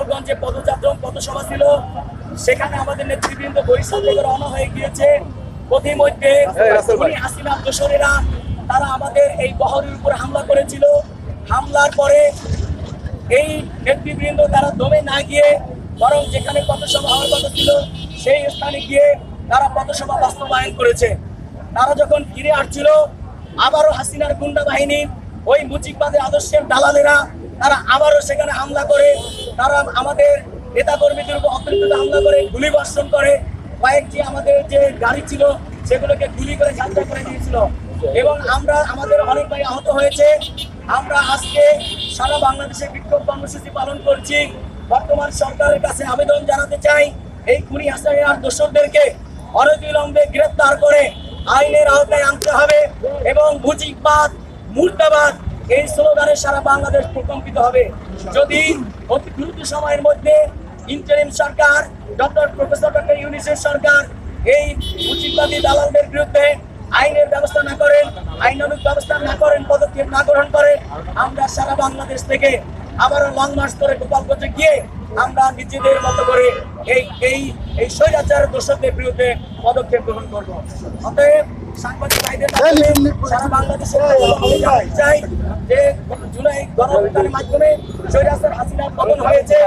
গোপালগঞ্জে পথসভা ছিল, সেখানে আমাদের নেতৃবৃন্দ বরিশাল থেকে রওনা হয়ে গিয়েছে। পথিমধ্যে হাসিনার দোসরেরা তারা আমাদের এই বহরের উপরে হামলা করেছিল। হামলার পরে এই নেতৃবৃন্দ তারা দমে না গিয়ে বরং যেখানে পথসভা হওয়ার কথা ছিল সেই স্থানে গিয়ে তারা পথসভা বাস্তবায়ন করেছে। তারা যখন ফিরে আসছিল, আবারও হাসিনার গুন্ডা বাহিনী, ওই মুজিববাদের আদর্শের দালালেরা তারা আবারও সেখানে হামলা করে, তারা আমাদের নেতাকর্মীদের উপর অতিরিক্ত হামলা করে, গুলি বর্ষণ করে, কয়েকটি আমাদের যে গাড়ি ছিল সেগুলোকে গুলি করে যাত্রা করে দিয়েছিল এবং আমাদের অনেক ভাই আহত হয়েছে। আমরা আজকে সারা বাংলাদেশে বিক্ষোভ কর্মসূচি পালন করছি। বর্তমান সরকারের কাছে আবেদন জানাতে চাই, এই খুনি হাসিনার দোসরদেরকে অনতিবিলম্বে গ্রেফতার করে আইনের আওতায় আনতে হবে এবং মুজিববাদ মুর্দাবাদ এই স্লোগানে সারা বাংলাদেশ প্রকম্পিত হবে। যদি অতি দ্রুত সময়ের মধ্যে ইন্টারিম সরকার প্রফেসর ডক্টর ইউনূসের সরকার এই মুজিববাদী দালালদের বিরুদ্ধে আইনের ব্যবস্থা না করেন, আইনানুগ ব্যবস্থা না করেন, পদক্ষেপ না গ্রহণ করে, আমরা সারা বাংলাদেশ থেকে আবারও লং মার্চ করে গোপালগঞ্জে গিয়ে আমরা নিজেদের মতো করে এই স্বৈরাচার দোষকদের বিরুদ্ধে পদক্ষেপ গ্রহণ করব। অতএব সাংবাদিক ভাইদের সারা বাংলাদেশে চাই যে জুলাই গণঅভ্যুত্থানের মাধ্যমে স্বৈরাচার হাসিনার পতন হয়েছে,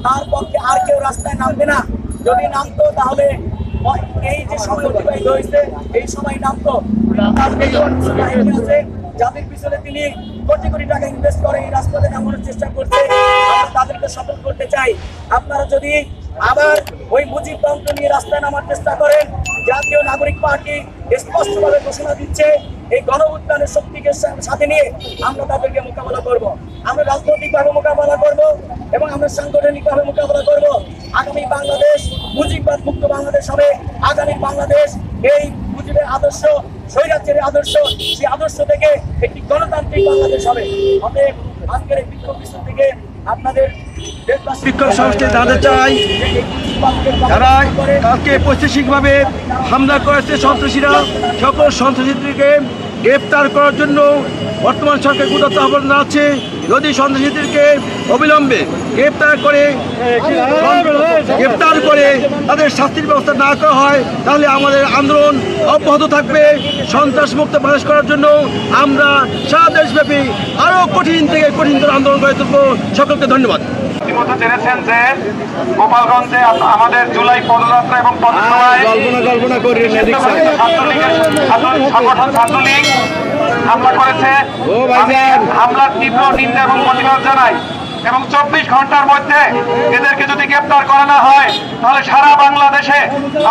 তার পক্ষে আর কেউ রাস্তায় নামবে না। যদি নামতো তাহলে এই যে সময় অতিবাহিত হয়েছে এই সময় নামতো। যাদের পিছনে তিনি কোটি কোটি টাকা ইনভেস্ট করে এই রাস্তাতে নামানোর চেষ্টা করছে, আমরা তাদেরকে সতর্ক করতে চাই, আপনারা যদি আবার ওই মুজিবতন্ত্র নিয়ে রাস্তায় নামার চেষ্টা করেন, জাতীয় নাগরিক পার্টি স্পষ্টভাবে ঘোষণা দিচ্ছে এই গণঅভ্যুত্থানের শক্তিকে সাথে নিয়ে আমরা তাদেরকে মোকাবেলা করব। আমরা রাজনৈতিকভাবে মোকাবেলা করব এবং আমরা সাংগঠনিকভাবে মোকাবেলা করব। আগামী বাংলাদেশ মুজিববাদ মুক্ত বাংলাদেশ হবে। আগামী বাংলাদেশ এই মুজিবের আদর্শ, স্বৈরাচারের আদর্শ, সেই আদর্শ থেকে একটি গণতান্ত্রিক বাংলাদেশ হবে। অতএব আজকের এই বিক্ষোভ মিছিল থেকে আপনাদের বিক্ষোভ সমাবেশে জানাতে চাই, যারা কালকে পৈশাচিকভাবে হামলা করেছে সন্ত্রাসীরা, সকল সন্ত্রাসীদেরকে গ্রেপ্তার করার জন্য বর্তমান সরকার গুরুত্ব আহ্বান জানাচ্ছে। যদি সন্ত্রাসীদেরকে অবিলম্বে গ্রেপ্তার করে তাদের শাস্তির ব্যবস্থা না করা হয় তাহলে আমাদের আন্দোলন অব্যাহত থাকবে। সন্ত্রাস মুক্ত বাংলাদেশ করার জন্য আমরা সারা দেশব্যাপী আরো কঠিন থেকে কঠিনতর আন্দোলন করে তুলব। সকলকে ধন্যবাদ। ইতিমধ্যে জেনেছেন যে গোপালগঞ্জে আমাদের জুলাই পদযাত্রা এবং পথসভায় সংগঠন ছাত্রলীগ হামলা করেছে। হামলার তীব্র নিন্দা এবং প্রতিবাদ জানাই এবং 24 ঘন্টার মধ্যে এদেরকে যদি গ্রেপ্তার করা না হয় তাহলে সারা বাংলাদেশে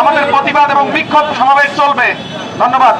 আমাদের প্রতিবাদ এবং বিক্ষোভ সমাবেশ চলবে। ধন্যবাদ।